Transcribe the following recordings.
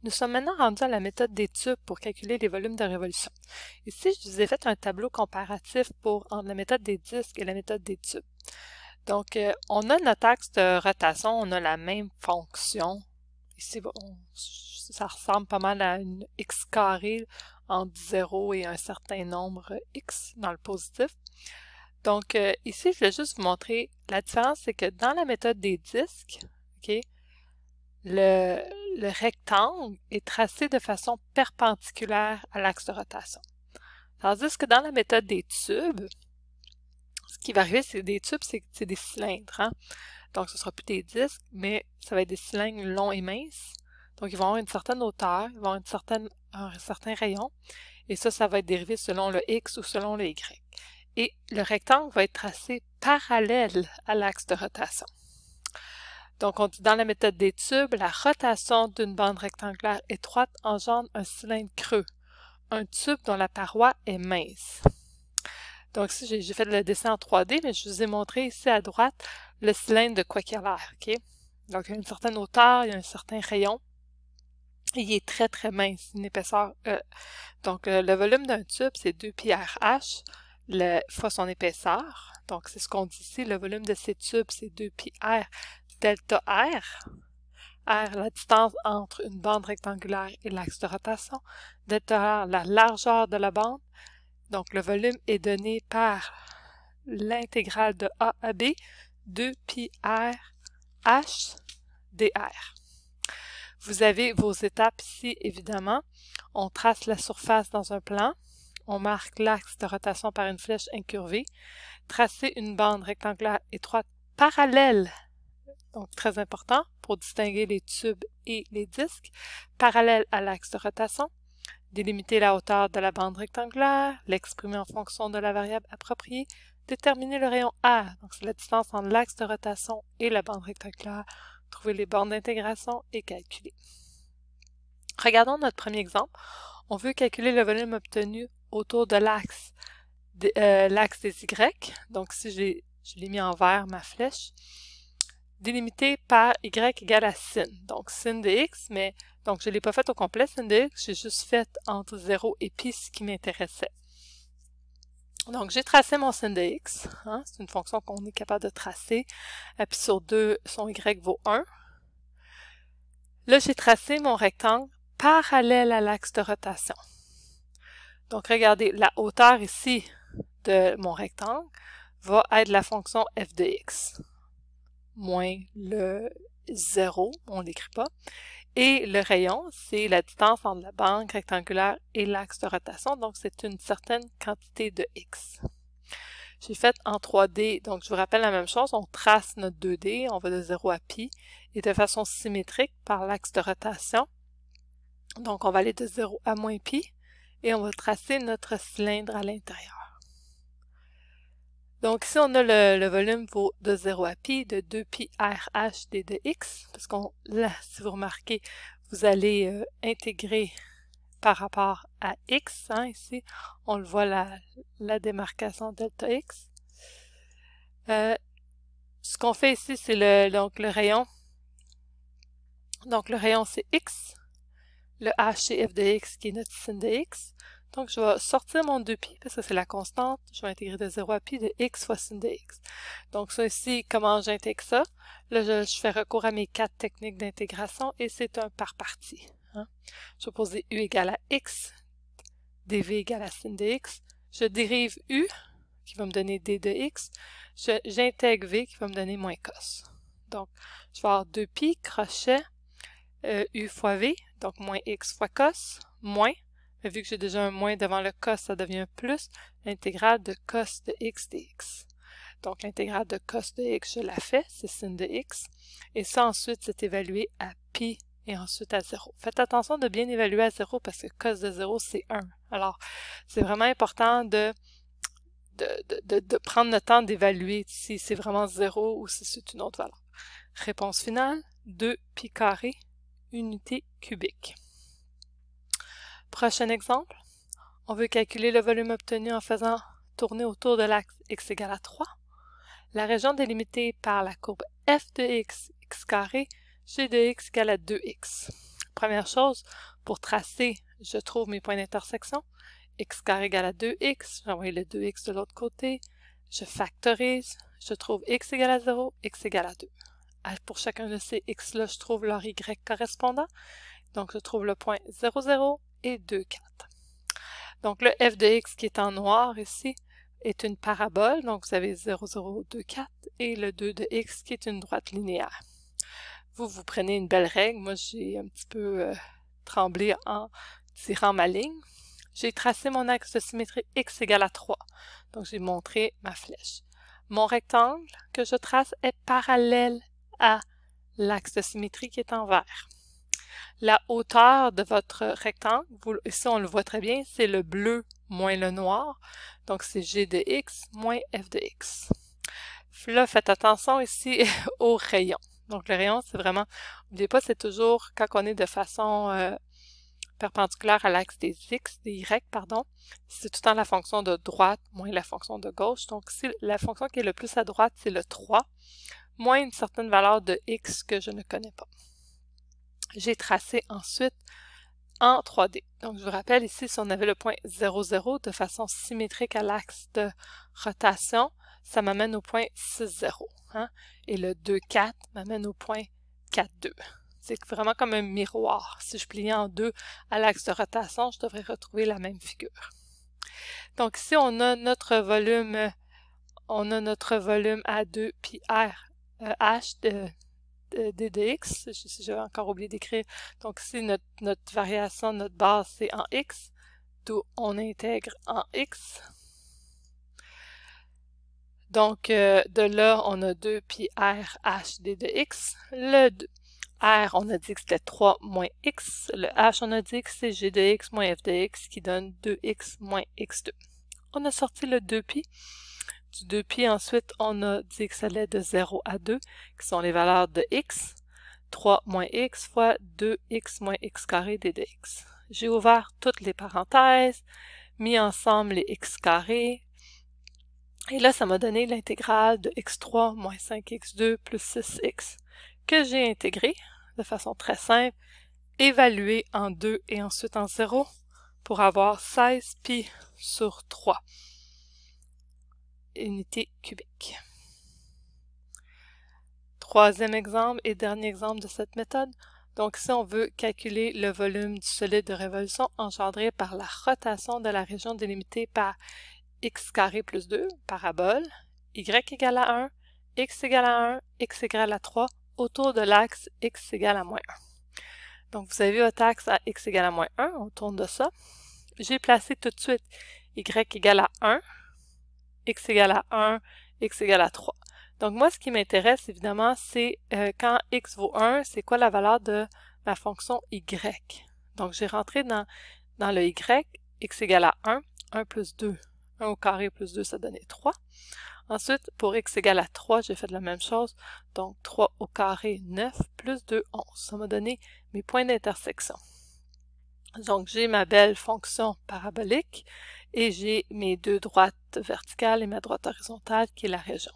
Nous sommes maintenant rendus à la méthode des tubes pour calculer les volumes de révolution. Ici, je vous ai fait un tableau comparatif entre la méthode des disques et la méthode des tubes. Donc, on a notre axe de rotation, on a la même fonction. Ici, ça ressemble pas mal à une x carré entre 0 et un certain nombre x dans le positif. Donc, ici, je vais juste vous montrer la différence, c'est que dans la méthode des disques, ok, le rectangle est tracé de façon perpendiculaire à l'axe de rotation. Tandis que dans la méthode des tubes, ce qui va arriver, c'est des tubes, c'est des cylindres. Hein? Donc, ce ne sera plus des disques, mais ça va être des cylindres longs et minces. Donc, ils vont avoir une certaine hauteur, ils vont avoir un certain rayon. Et ça va être dérivé selon le X ou selon le Y. Et le rectangle va être tracé parallèle à l'axe de rotation. Donc, on dit dans la méthode des tubes, la rotation d'une bande rectangulaire étroite engendre un cylindre creux, un tube dont la paroi est mince. Donc, ici, j'ai fait le dessin en 3D, mais je vous ai montré ici à droite le cylindre de quoi qu'il a l'air. Okay? Donc, il y a une certaine hauteur, il y a un certain rayon, et il est très, très mince, une épaisseur E. Donc, le volume d'un tube, c'est 2πRH fois son épaisseur. Donc, c'est ce qu'on dit ici, le volume de ces tubes, c'est 2πr delta R. R, la distance entre une bande rectangulaire et l'axe de rotation. Delta R, la largeur de la bande. Donc, le volume est donné par l'intégrale de A à B, 2πr H dr. Vous avez vos étapes ici, évidemment. On trace la surface dans un plan. On marque l'axe de rotation par une flèche incurvée. Tracer une bande rectangulaire étroite parallèle, donc très important pour distinguer les tubes et les disques, parallèle à l'axe de rotation. Délimiter la hauteur de la bande rectangulaire, l'exprimer en fonction de la variable appropriée, déterminer le rayon R, donc c'est la distance entre l'axe de rotation et la bande rectangulaire, trouver les bornes d'intégration et calculer. Regardons notre premier exemple. On veut calculer le volume obtenu autour de l'axe des Y. Donc ici, je l'ai mis en vert, ma flèche. Délimité par y égale à sin. Donc sin de x, mais donc je ne l'ai pas fait au complet, sin de x, j'ai juste fait entre 0 et pi ce qui m'intéressait. Donc j'ai tracé mon sin de x, hein, c'est une fonction qu'on est capable de tracer. Pi sur 2, son y vaut 1. Là, j'ai tracé mon rectangle parallèle à l'axe de rotation. Donc regardez, la hauteur ici de mon rectangle va être la fonction f de x, moins le 0, on ne l'écrit pas, et le rayon, c'est la distance entre la bande rectangulaire et l'axe de rotation, donc c'est une certaine quantité de x. J'ai fait en 3D, donc je vous rappelle la même chose, on trace notre 2D, on va de 0 à pi, et de façon symétrique par l'axe de rotation. Donc on va aller de 0 à moins pi, et on va tracer notre cylindre à l'intérieur. Donc ici, on a le volume vaut de 0 à pi de 2πRH d de x, parce que là, si vous remarquez, vous allez intégrer par rapport à x. Hein, ici, on le voit, la démarcation delta x. Ce qu'on fait ici, c'est le rayon. Donc le rayon, c'est x. Le h, c'est f de x, qui est notre sin de x. Donc, je vais sortir mon 2π, parce que c'est la constante. Je vais intégrer de 0 à pi de x fois sin de x. Donc, ça ici, comment j'intègre ça? Là, je fais recours à mes 4 techniques d'intégration et c'est un par partie. Hein? Je vais poser u égale à x, dv égale à sin de x. Je dérive u, qui va me donner d de x. J'intègre v, qui va me donner moins cos. Donc, je vais avoir 2π, crochet, u fois v, donc moins x fois cos, moins. Mais vu que j'ai déjà un moins devant le cos, ça devient plus l'intégrale de cos de x dx. Donc l'intégrale de cos de x, je la fais, c'est sin de x. Et ça ensuite, c'est évalué à pi et ensuite à 0. Faites attention de bien évaluer à 0 parce que cos de 0, c'est 1. Alors, c'est vraiment important de prendre le temps d'évaluer si c'est vraiment 0 ou si c'est une autre valeur. Réponse finale, 2 pi carré, unité cubique. Prochain exemple, on veut calculer le volume obtenu en faisant tourner autour de l'axe x égale à 3. La région délimitée par la courbe f de x, x carré, g de x égale à 2x. première chose, pour tracer, je trouve mes points d'intersection. X carré égale à 2x, j'envoie le 2x de l'autre côté, je factorise, je trouve x égale à 0, x égale à 2. Pour chacun de ces x-là, je trouve leur y correspondant. Donc, je trouve le point 0, 0 et 2, 4. Donc, le f de x qui est en noir ici est une parabole. Donc, vous avez 0, 0, 2, 4 et le 2 de x qui est une droite linéaire. Vous prenez une belle règle. Moi, j'ai un petit peu tremblé en tirant ma ligne. J'ai tracé mon axe de symétrie x égale à 3. Donc, j'ai montré ma flèche. Mon rectangle que je trace est parallèle à l'axe de symétrie qui est en vert. La hauteur de votre rectangle, ici on le voit très bien, c'est le bleu moins le noir. Donc, c'est g de x moins f de x. Là, faites attention ici au rayon. Donc, le rayon, c'est vraiment, n'oubliez pas, c'est toujours, quand on est de façon perpendiculaire à l'axe des x, des y, pardon, c'est tout le temps la fonction de droite moins la fonction de gauche. Donc, si la fonction qui est le plus à droite, c'est le 3, moins une certaine valeur de x que je ne connais pas. J'ai tracé ensuite en 3D. Donc, je vous rappelle ici, si on avait le point 0, 0 de façon symétrique à l'axe de rotation, ça m'amène au point 6, 0. Hein? Et le 2, 4 m'amène au point 4, 2. C'est vraiment comme un miroir. Si je pliais en deux à l'axe de rotation, je devrais retrouver la même figure. Donc ici, on a notre volume A2 puis H de d de x. J'avais encore oublié d'écrire. Donc ici, notre variation, notre base, c'est en x, d'où on intègre en x. Donc, de là, on a 2 pi r h d de x. Le r, on a dit que c'était 3 moins x. Le h, on a dit que c'est g de x moins f de x qui donne 2x moins x2. On a sorti le 2pi. Du 2pi, ensuite, on a dit que ça allait de 0 à 2, qui sont les valeurs de x. 3 moins x fois 2x moins x carré d de x. J'ai ouvert toutes les parenthèses, mis ensemble les x carrés, et là, ça m'a donné l'intégrale de x3 moins 5x2 plus 6x, que j'ai intégré de façon très simple, évalué en 2 et ensuite en 0, pour avoir 16 pi sur 3 unités cubiques. Troisième exemple et dernier exemple de cette méthode. Donc ici, on veut calculer le volume du solide de révolution engendré par la rotation de la région délimitée par x carré plus 2, parabole, y égale à 1, x égale à 1, x égale à 3, autour de l'axe x égale à moins 1. Donc, vous avez votre axe à x égale à moins 1, on tourne de ça. J'ai placé tout de suite y égale à 1, x égale à 1, x égale à 3. Donc, moi, ce qui m'intéresse, évidemment, c'est quand x vaut 1, c'est quoi la valeur de ma fonction y? Donc, j'ai rentré dans le y, x égale à 1, 1 plus 2. 1 au carré plus 2, ça donnait 3. Ensuite, pour x égale à 3, j'ai fait la même chose. Donc, 3 au carré, 9, plus 2, 11. Ça m'a donné mes points d'intersection. Donc, j'ai ma belle fonction parabolique et j'ai mes deux droites verticales et ma droite horizontale qui est la région.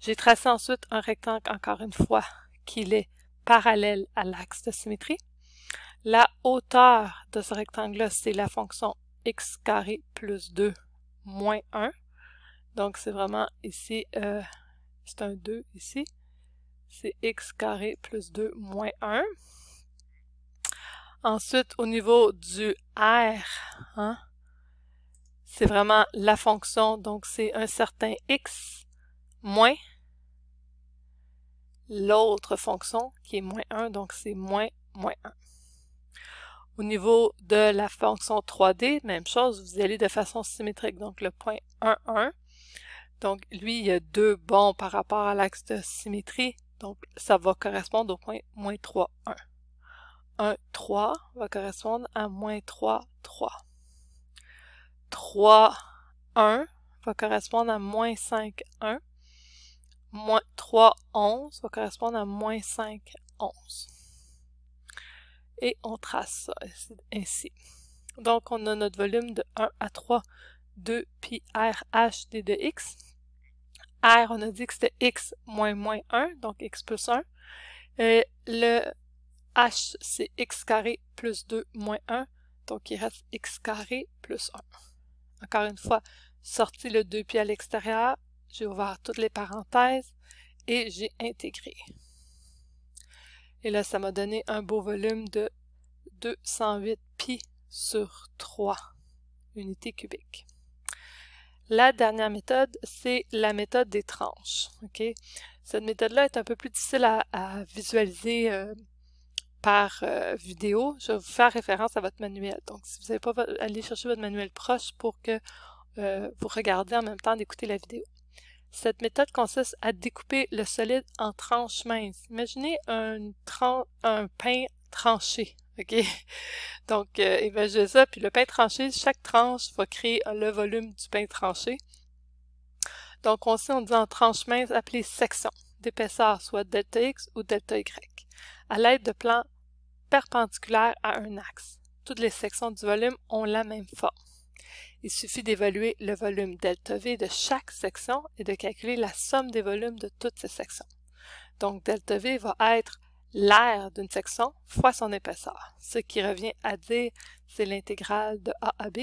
J'ai tracé ensuite un rectangle, encore une fois, qui est parallèle à l'axe de symétrie. La hauteur de ce rectangle-là, c'est la fonction x carré plus 2 moins 1. Donc, c'est vraiment ici, c'est un 2 ici. C'est x carré plus 2 moins 1. Ensuite, au niveau du r, hein, c'est vraiment la fonction, donc c'est un certain x moins l'autre fonction qui est moins 1, donc c'est moins 1. Au niveau de la fonction 3D, même chose, vous y allez de façon symétrique, donc le point 1, 1. Donc, lui, il y a deux bonds par rapport à l'axe de symétrie, donc ça va correspondre au point moins 3, 1. 1, 3 va correspondre à moins 3, 3. 3, 1 va correspondre à moins 5, 1. Moins 3, 11 va correspondre à moins 5, 11. Et on trace ça ainsi. Donc, on a notre volume de 1 à 3, 2 pi r h d de x. R, on a dit que c'était x moins moins 1, donc x plus 1. Le h, c'est x carré plus 2 moins 1, donc il reste x carré plus 1. Encore une fois, sorti le 2 puis à l'extérieur, j'ai ouvert toutes les parenthèses et j'ai intégré. Et là, ça m'a donné un beau volume de 208 pi sur 3 unités cubiques. La dernière méthode, c'est la méthode des tranches. Okay? Cette méthode-là est un peu plus difficile à visualiser par vidéo. Je vais vous faire référence à votre manuel. Donc, si vous n'avez pas, allez chercher votre manuel proche pour que vous regardiez en même temps d'écouter la vidéo. Cette méthode consiste à découper le solide en tranches minces. Imaginez un pain tranché. OK? Donc, imaginez ça, puis le pain tranché, chaque tranche va créer le volume du pain tranché. Donc, on dit en tranches minces appelées sections d'épaisseur, soit delta X ou delta Y, à l'aide de plans perpendiculaires à un axe. Toutes les sections du volume ont la même forme. Il suffit d'évaluer le volume delta V de chaque section et de calculer la somme des volumes de toutes ces sections. Donc, delta V va être l'aire d'une section fois son épaisseur, ce qui revient à dire c'est l'intégrale de A à B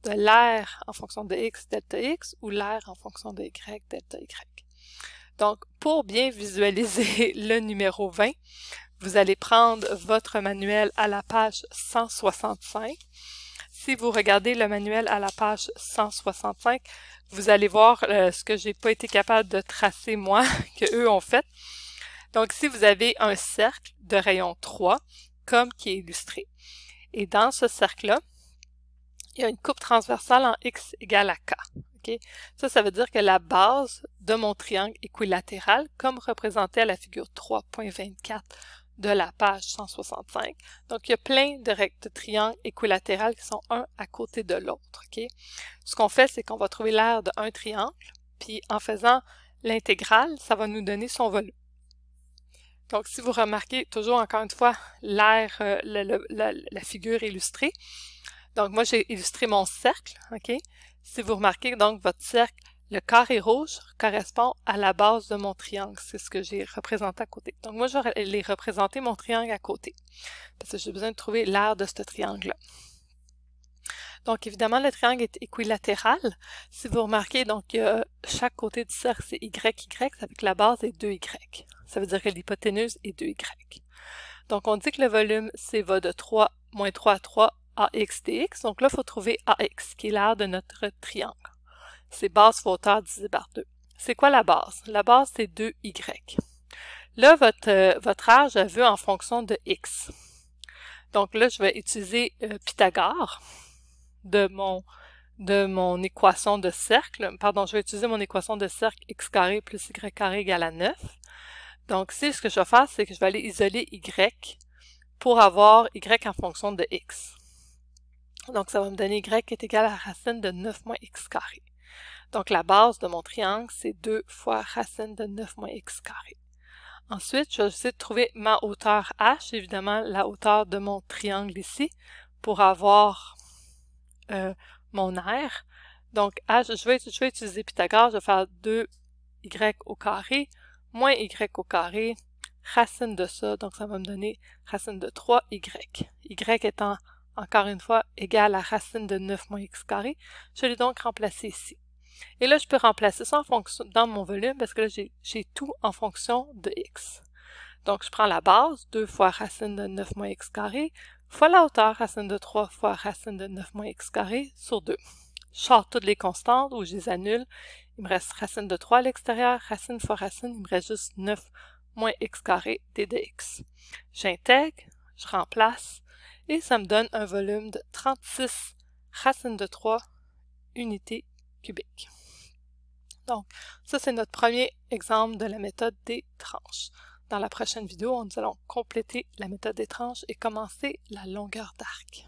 de l'aire en fonction de X delta X ou l'aire en fonction de Y delta Y. Donc, pour bien visualiser le numéro 20, vous allez prendre votre manuel à la page 165. Si vous regardez le manuel à la page 165, vous allez voir ce que j'ai pas été capable de tracer moi, que eux ont fait. Donc, ici, vous avez un cercle de rayon 3, comme qui est illustré. Et dans ce cercle-là, il y a une coupe transversale en x égale à k. Okay? Ça veut dire que la base de mon triangle équilatéral, comme représenté à la figure 3.24 de la page 165. Donc, il y a plein de triangles équilatérales qui sont un à côté de l'autre. Okay? Ce qu'on fait, c'est qu'on va trouver l'aire d'un triangle, puis en faisant l'intégrale, ça va nous donner son volume. Donc, si vous remarquez, toujours encore une fois, l'aire, la figure illustrée. Donc, moi, j'ai illustré mon cercle. OK? Si vous remarquez, donc, votre cercle, le carré rouge correspond à la base de mon triangle. C'est ce que j'ai représenté à côté. Donc, moi, je vais aller représenter mon triangle à côté. Parce que j'ai besoin de trouver l'aire de ce triangle-là. Donc, évidemment, le triangle est équilatéral. Si vous remarquez, donc, chaque côté du cercle, c'est y, ça veut dire que la base est 2y. Ça veut dire que l'hypoténuse est 2y. Donc, on dit que le volume, c'est va de 3 moins 3 à 3 ax dx. Donc là, il faut trouver ax, qui est l'aire de notre triangle. C'est base fois hauteur divisé par 2. C'est quoi la base? La base, c'est 2y. Là, votre aire, je la veux en fonction de x. Donc là, je vais utiliser Pythagore de mon équation de cercle. Pardon, je vais utiliser mon équation de cercle x carré plus y carré égale à 9. Donc, ici, ce que je vais faire, c'est que je vais aller isoler y pour avoir y en fonction de x. Donc, ça va me donner y est égal à la racine de 9 moins x carré. Donc, la base de mon triangle, c'est 2 fois racine de 9 moins x carré. Ensuite, je vais essayer de trouver ma hauteur h, évidemment la hauteur de mon triangle ici, pour avoir mon aire. Donc, h, je vais utiliser Pythagore, je vais faire 2y au carré, moins y au carré, racine de ça, donc ça va me donner racine de 3y. Y étant, encore une fois, égal à racine de 9 moins x carré, je l'ai donc remplacé ici. Et là, je peux remplacer ça en fonction, dans mon volume, parce que là, j'ai tout en fonction de x. Donc, je prends la base, 2 fois racine de 9 moins x carré, fois la hauteur, racine de 3 fois racine de 9 moins x carré, sur 2. Je sors toutes les constantes ou je les annule. Il me reste racine de 3 à l'extérieur, racine fois racine, il me reste juste 9 moins x carré d de x. J'intègre, je remplace, et ça me donne un volume de 36 racine de 3 unités cubiques. Donc, ça c'est notre premier exemple de la méthode des tranches. Dans la prochaine vidéo, nous allons compléter la méthode des tranches et commencer la longueur d'arc.